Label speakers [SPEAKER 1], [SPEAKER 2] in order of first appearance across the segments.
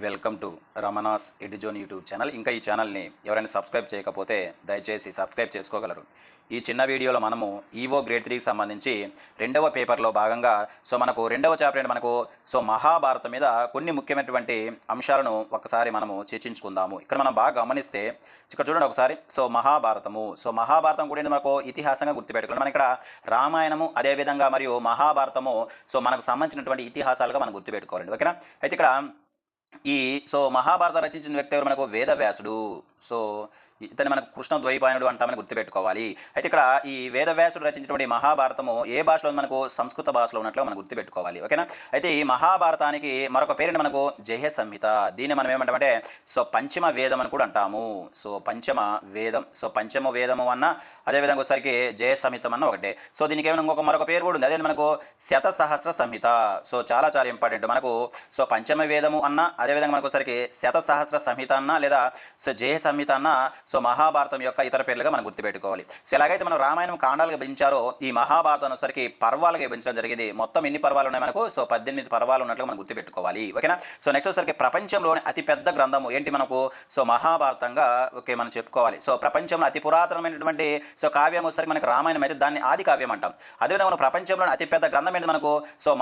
[SPEAKER 1] Welcome to Ramana's Eduzone YouTube channel. ఇంకా ఈ ఛానల్ని ఎవరైనా సబ్స్క్రైబ్ చేయకపోతే దయచేసి సబ్స్క్రైబ్ చేసుకోగలరు. ఈ చిన్న వీడియోలో మనము ఈవో గ్రేడ్ 3కి సంబంధించి రెండవ పేపర్లో భాగంగా మనకు రెండవ చాప్టర్ ఏంటి మనకు మహాభారతం మీద కొన్ని ముఖ్యమైనటువంటి అంశాలను ఒకసారి మనము చర్చించుకుందాము. ఇక్కడ మనం బాగా గమనిస్తే ఇక్కడ చూడండి ఒకసారి మహాభారతం కూడా మనకు ఇతిహాసంగా గుర్తుపెట్టుకోండి. మనం ఇక్కడ రామాయణము అదేవిధంగా మరియు మహాభారతము మనకు సంబంధించినటువంటి ఇతిహాసాలుగా మనం గుర్తుపెట్టుకోవాలండి. ఓకేనా? అయితే ఇక్కడ ఈ మహాభారత రచించిన వ్యక్తి ఎవరు మనకు వేదవ్యాసుడు. ఇతని మనకు కృష్ణ ద్వైపాయనుడు అంటామని గుర్తుపెట్టుకోవాలి. అయితే ఇక్కడ ఈ వేదవ్యాసుడు రచించినటువంటి మహాభారతము ఏ భాషలో మనకు సంస్కృత భాషలో ఉన్నట్లు మనం గుర్తుపెట్టుకోవాలి. ఓకేనా? అయితే ఈ మహాభారతానికి మరొక పేరుని మనకు జయ సంహిత, దీన్ని మనం ఏమంటామంటే పంచమ వేదం అని కూడా అంటాము. పంచమ వేదం పంచమ వేదము అన్న అదేవిధంగా ఒకసారికి జయ సంహితం అన్న ఒకటే. దీనికి ఏమైనా మరొక పేరు కూడా ఉంది, అదే మనకు శత సహస్ర సంహిత. చాలా చాలా ఇంపార్టెంట్ మనకు పంచమ వేదము అన్న అదేవిధంగా మనకు ఒకసారికి శత సహస్ర సంహిత అన్న లేదా జయ సంహిత అన్న మహాభారతం యొక్క ఇతర పేర్లుగా మనం గుర్తుపెట్టుకోవాలి. ఎలాగైతే మనం రామాయణం కాండాలుగా విభజించారో ఈ మహాభారతం వచ్చరికి పర్వాలుగా విభజించడం జరిగింది. మొత్తం ఎన్ని పర్వాలు ఉన్నాయి మనకు 18 పర్వాలు ఉన్నట్లుగా మనం గుర్తుపెట్టుకోవాలి. ఓకేనా? నెక్స్ట్ వచ్చరికి ప్రపంచంలోని అతిపెద్ద గ్రంథము ఏంటి మనకు మహాభారతంగా మనం చెప్పుకోవాలి. ప్రపంచంలో అతి పురాతనమైనటువంటి కావ్యం వచ్చరికి మనకు రామాయణం అయితే దాన్ని ఆది కావ్యం అంటాం. అదేవిధంగా మన ప్రపంచంలోని అతిపెద్ద గ్రంథం ఏంటి మనకు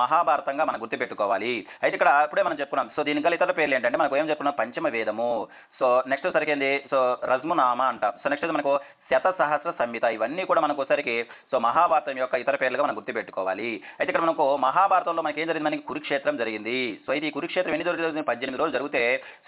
[SPEAKER 1] మహాభారతంగా మనం గుర్తుపెట్టుకోవాలి. అయితే ఇక్కడ ఇప్పుడే మనం చెప్పుకున్నాం. దీనికి గల ఇతర పేర్లు ఏంటంటే మనకు ఏం చెప్పుకున్నాం, పంచమ వేదము. నెక్స్ట్ సరికి ఏంది రజ్మునామ అంటాం. నెక్స్ట్ మనకు శత సహస్ర సంహిత. ఇవన్నీ కూడా మనకు ఒకసారికి మహాభారతం యొక్క ఇతర పేర్లుగా మనం గుర్తుపెట్టుకోవాలి. అయితే ఇక్కడ మనకు మహాభారతంలో మనకి ఏం జరిగింది, మనకి కురుక్షేత్రం జరిగింది. అయితే ఈ కురుక్షేత్రం ఎన్ని రోజులు జరిగింది, 18 రోజులు జరిగితే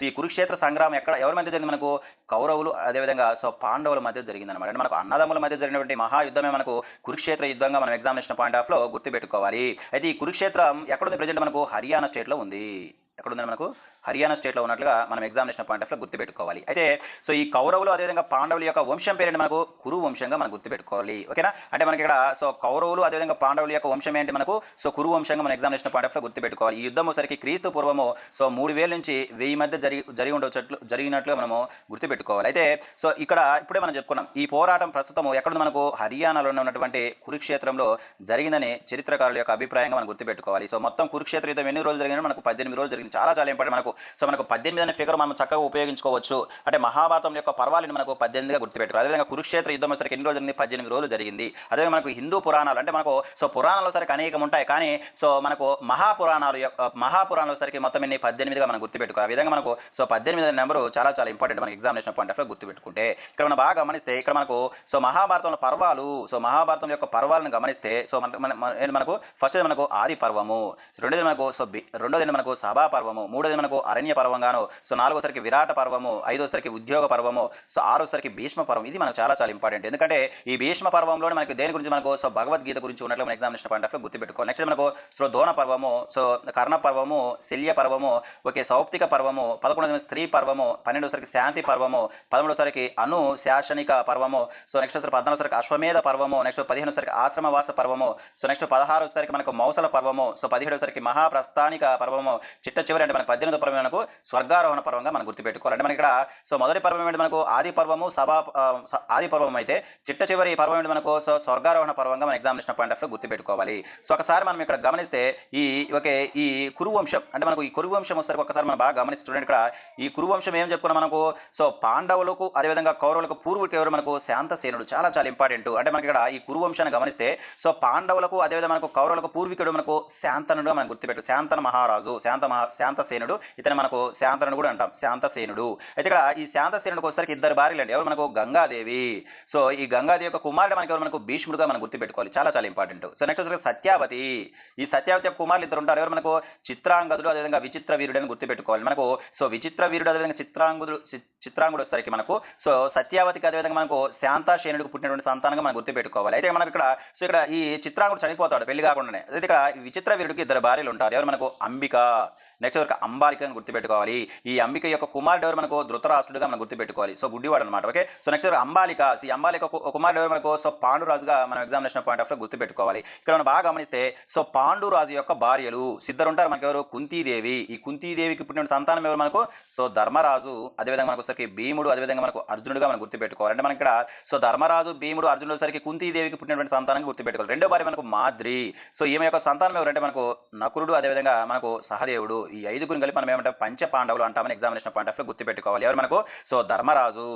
[SPEAKER 1] ఈ కురుక్షేత్ర సంగ్రామం ఎవరి మధ్య జరిగింది మనకు కౌరవులు అదేవిధంగా పాండవుల మధ్య జరిగింది అనమాట. అంటే మనకు అన్నదమ్ముల మధ్య జరిగినటువంటి మహాయుద్ధమే మనకు కురుక్షేత్ర యుద్ధంగా మనం ఎగ్జామినేషన్ పాయింట్ ఆఫ్ లో గుర్తుపెట్టుకోవాలి. అయితే ఈ కురుక్షేత్రం ఎక్కడుంది, ప్రజెంట్ మనకు హర్యానా స్టేట్ లో ఉంది. ఎక్కడుంది మనకు హర్యానా స్టేట్లో ఉన్నట్లుగా మనం ఎగ్జామినేషన్ పాయింట్ ఆఫ్ లో గుర్తుపెట్టుకోవాలి. అయితే ఈ కౌరవులు అదేవిధంగా పాండవుల యొక్క వంశం పేరేంటి మనకు కురు వంశంగా మనం గుర్తుపెట్టుకోవాలి. ఓకేనా? అంటే మనకి ఇక్కడ కౌరవులు అదేవిధంగా పాండవుల యొక్క వంశం ఏంటి మనకు కురు వంశంగా మనం ఎగ్జామినేషన్ పాయింట్ ఆఫ్ లో గుర్తుపెట్టుకోవాలి. ఈ యుద్ధం వచ్చరికి క్రీస్తు పూర్వము 3000 నుంచి 1000 మధ్య జరిగినట్లుగా మనము గుర్తుపెట్టుకోవాలి. అయితే ఇక్కడ ఇప్పుడే మనం చెప్పుకున్నాం ఈ పోరాటం ప్రస్తుతం ఎక్కడుంది మనకు హర్యానాలో ఉన్నటువంటి కురుక్షేత్రంలో జరిగిందని చరిత్రకారుల యొక్క అభిప్రాయంగా మనం గుర్తుపెట్టుకోవాలి. మొత్తం కురుక్షేత్ర యుద్ధం ఎన్ని రోజులు జరిగింది మనకు 18 రోజులు జరిగింది. చాలా చాలా ఇంపార్టెంట్ మనకు. మనకు 18 అనే ఫిగర్ మనం చక్కగా ఉపయోగించుకోవచ్చు. అంటే మహాభారతం యొక్క పర్వాలను మనకు 18గా గుర్తుపెట్టుకోవాలి. అదేవిధంగా కురుక్షేత్ర యుద్ధం వచ్చరికి ఎన్ని రోజులు జరిగింది, 18 రోజులు జరిగింది. అదేవిధంగా మనకు హిందూ పురాణాలు అంటే మనకు పురాణాలు సరికి అనేకం ఉంటాయి, కానీ మనకు మహాపురాణాలు సరికి మొత్తం ఎన్ని 18గా మనం గుర్తుపెట్టుకోవాలి. ఆ విధంగా మనకు 18 అనే నెంబరు చాలా చాలా ఇంపార్టెంట్ మనకి ఎగ్జామినేషన్ పాయింట్ ఆఫ్ లో గుర్తుపెట్టుకుంటే. ఇక్కడ మనం బాగా గమనిస్తే ఇక్కడ మనకు మహాభారతంలో పర్వాలు మహాభారతం యొక్క పర్వాలను గమనిస్తే మనకు ఫస్ట్ మనకు ఆది పర్వము, రెండోది మనకు సభా పర్వము, మూడోది మనకు అరణ్య పర్వంగాను, నాలుగోసరికి విరాట పర్వము, ఐదోసరికి ఉద్యోగ పర్వము, ఆరోసరికి భీష్మ పర్వం. ఇది మనకు చాలా చాలా ఇంపార్టెంట్. ఎందుకంటే ఈ భీష్మ పర్వంలో మనకి దేని గురించి మనకు భగవద్గీత గురించి ఉన్నట్లు మన ఎగ్జామినేషన్ పాయింట్ ఆఫ్ లో గుర్తుపెట్టుకోవాలి. నెక్స్ట్ మనకు దోణ పర్వము, కర్ణ పర్వము, శల్య పర్వము, సౌప్తిక పర్వము, 11 స్త్రీ పర్వము, 12సరికి శాంతి పర్వము, 13సరికి అనుశాసనిక పర్వము, నెక్స్ట్ 14సరికి అశ్వమేధ పర్వము, నెక్స్ట్ 15సరికి ఆశ్రమవాస పర్వము, నెక్స్ట్ 16సరికి మనకు మౌసల పర్వము, 17సరికి మహాప్రస్థానిక పర్వము, చిట్ట చివరి అంటే మనకు 18వ పర్వం మనకు స్వర్గారోహణ పర్వంగా మనం గుర్తుపెట్టుకోవాలి. అంటే మనకి ఇక్కడ మొదటి పర్వం ఏంటి మనకు ఆది పర్వము ఆది పర్వం అయితే చిట్ట చివరి పర్వం ఏంటి మనకు స్వర్గారోహణ పర్వంగా మన ఎగ్జామినేషన్ పాయింట్ ఆఫ్ లో గుర్తుపెట్టుకోవాలి. ఒకసారి మనం ఇక్కడ గమనిస్తే ఈ కురువంశం అంటే మనకు ఈ కురువంశం వస్తారు ఒకసారి మనం బాగా గమనిస్తుండే. ఇక్కడ ఈ కురువంశం ఏం చెప్పుకున్నాం మనకు పాండవులకు అదేవిధంగా కౌరవులకు పూర్వీకులు ఎవరు మనకు శాంతసేనుడు. చాలా చాలా ఇంపార్టెంట్. అంటే మనకి ఇక్కడ ఈ కురువంశాన్ని గమనిస్తే పాండవులకు అదేవిధంగా మనకు కౌరవులకు పూర్వీకుడు మనకు శాంతనుడుగా మనం గుర్తుపెట్టు. శాంతన మహారాజు శాంతసేనుడు, ఇతను మనకు శాంతనుడు కూడా అంటాం, శాంతసేనుడు. అయితే ఇక్కడ ఈ శాంతసేనుడికి వచ్చేసరికి ఇద్దరు భార్యలు అండి. ఎవరు మనకు గంగాదేవి. ఈ గంగాదేవి యొక్క కుమారుడు మనకి ఎవరు మనకు భీష్ముడుగా మనం గుర్తుపెట్టుకోవాలి. చాలా చాలా ఇంపార్టెంట్. నెక్స్ట్ వచ్చేసరికి సత్యావతి. ఈ సత్యావతి యొక్క కుమారులు ఇద్దరు ఉంటారు. ఎవరు మనకు చిత్రాంగదుడు అదేవిధంగా విచిత్ర వీరుడు అని గుర్తుపెట్టుకోవాలి. మనకు విచిత్ర వీరుడు అదేవిధంగా చిత్రాంగుడు వచ్చేసరికి మనకు సత్యావతికి అదేవిధంగా మనకు శాంతాసేనుడికి పుట్టినటువంటి సంతానంగా మనం గుర్తుపెట్టుకోవాలి. అయితే మనకు ఇక్కడ ఈ చిత్రాంగుడు చనిపోతాడు పెళ్లి కాకుండానే. అయితే ఇక్కడ విచిత్ర వీరుడికి ఇద్దరు భార్యలు ఉంటారు. ఎవరు మనకు అంబిక, నెక్స్ట్ వరకు అంబాలికను గుర్తుపెట్టుకోవాలి. ఈ అంబిక యొక్క కుమారుడు ఎవరు మనకు ధృతరాష్ట్రుడుగా మనం గుర్తుపెట్టుకోవాలి. గుడ్డివాడు అనమాట. ఓకే. నెక్స్ట్ అంబాలిక, ఈ అంబాలిక కుమారుడు ఎవరు మనకు పాండురాజుగా మనం ఎగ్జామినేషన్ పాయింట్ ఆఫ్ లో గుర్తుపెట్టుకోవాలి. ఇక్కడ మనం బాగా గమనిస్తే పాండురాజు యొక్క భార్యలు ఇద్దరు ఉంటారు మనకు. ఎవరు కుంతీదేవి. ఈ కుంతీదేవికి పుట్టిన సంతానం ఎవరు మనకు ధర్మరాజు అదేవిధంగా మనకు వచ్చరికి భీముడు అదేవిధంగా మనకు అర్జునుడుగా మనం గుర్తుపెట్టుకోవాలి. అంటే మనకి ఇక్కడ ధర్మరాజు భీముడు అర్జునుడు సరికి కుంతీదేవికి పుట్టినటువంటి సంతానాన్ని గుర్తుపెట్టుకోవాలి. రెండో భార్య మనకు మాద్రి. ఈమె యొక్క సంతానం ఎవరంటే మనకు నకులుడు అదేవిధంగా మనకు సహదేవుడు. ఈ ఐదుగురిని కలిపి మనం ఏమంటాం పంచ పాండవులు అంటామని ఎగ్జామినేషన్ పాయింట్ ఆఫ్ లో గుర్తుపెట్టుకోవాలి. ఎవరు మనకు? సో ధర్మరాజు,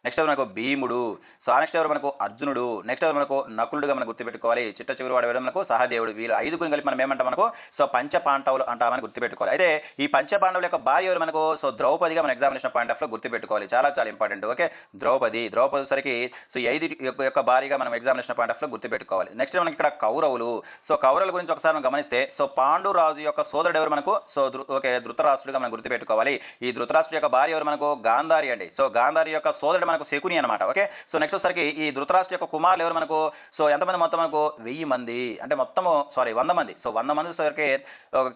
[SPEAKER 1] నెక్స్ట్ ఎవరు మనకు? భీముడు, సో ఆ నెక్స్ట్ ఎవరు మనకు? అర్జునుడు, నెక్స్ట్ ఎవరు మనకు? నకులుడుగా మనం గుర్తుపెట్టుకోవాలి. చిట్ట చివరి వాడు ఎవరు మనకు? సహదేవుడు. వీళ్ళు ఐదుగురిని కలిపి మనం ఏమంటాం మనకు? సో పంచ పాండవులు అంటామని గుర్తుపెట్టుకోవాలి. అయితే ఈ పంచ పాండవుల యొక్క భార్య ఎవరు మనకు? సో ద్రౌపదిగా మన ఎగ్జామినేషన్ పాయింట్ ఆఫ్ లో గుర్తుపెట్టుకోవాలి. చాలా చాలా ఇంపార్టెంట్. ఓకే, ద్రౌపది సరికి సో ఈ ఐదు యొక్క భార్యగా మనం ఎగ్జామినేషన్ పాయింట్ ఆఫ్ లో గుర్తుపెట్టుకోవాలి. నెక్స్ట్ మనకి ఇక్కడ కౌరవులు. సో కౌరవుల గురించి ఒకసారి మనం గమనిస్తే సో పాండు రాజు యొక్క సోదరుడు ఎవరు మనకు? సో ఓకే, ధృతరాష్ట్రుడిగా మనం గుర్తుపెట్టుకోవాలి. ఈ ధృతరాష్ట్రుడి యొక్క భార్య ఎవరు మనకు? గాంధారి అండి. సో గాంధారి యొక్క సోదరుడు మనకు శకుని అనమాట. ఓకే, సో నెక్స్ట్ వచ్చరికి ఈ ధృతరాష్ట్ర యొక్క కుమారులు ఎవరు మనకు? సో ఎంతమంది మొత్తం మనకు? 1000 మంది, అంటే మొత్తము 100 మంది. సో 100 మంది సరికి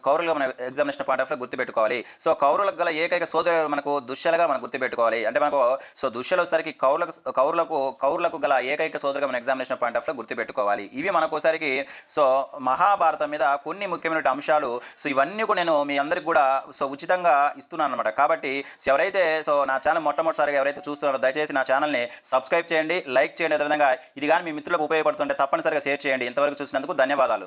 [SPEAKER 1] కౌరవులుగా మన ఎగ్జామినేషన్ పాయింట్ ఆఫ్ లో గుర్తుపెట్టుకోవాలి. సో కౌరవులకు గల ఏకైక సోదరుడు మనకు దుశ్శలగా మనం గుర్తుపెట్టుకోవాలి. అంటే మనకు సో దుశ్శల వచ్చరికి కౌరులకు గల ఏకైక సోదరుగా మన ఎగ్జామినేషన్ పాయింట్ ఆఫ్ లో గుర్తుపెట్టుకోవాలి. ఇవి మనకు ఒకసారికి సో మహాభారతం మీద కొన్ని ముఖ్యమైన అంశాలు. సో ఇవన్నీ కూడా నేను మీ అందరికి కూడా సో ఉచితంగా ఇస్తున్నాను అనమాట. కాబట్టి ఎవరైతే సో నా ఛానల్ మొట్టమొదటిసారిగా ఎవరైతే చూస్తున్నారో దయచేసి నా ఛానల్ని సబ్స్క్రైబ్ చేయండి, లైక్ చేయండి. అదేవిధంగా ఇది కానీ మీ మిత్రులకు ఉపయోగపడుతుంటే తప్పనిసరిగా షేర్ చేయండి. ఇంతవరకు చూసినందుకు ధన్యవాదాలు.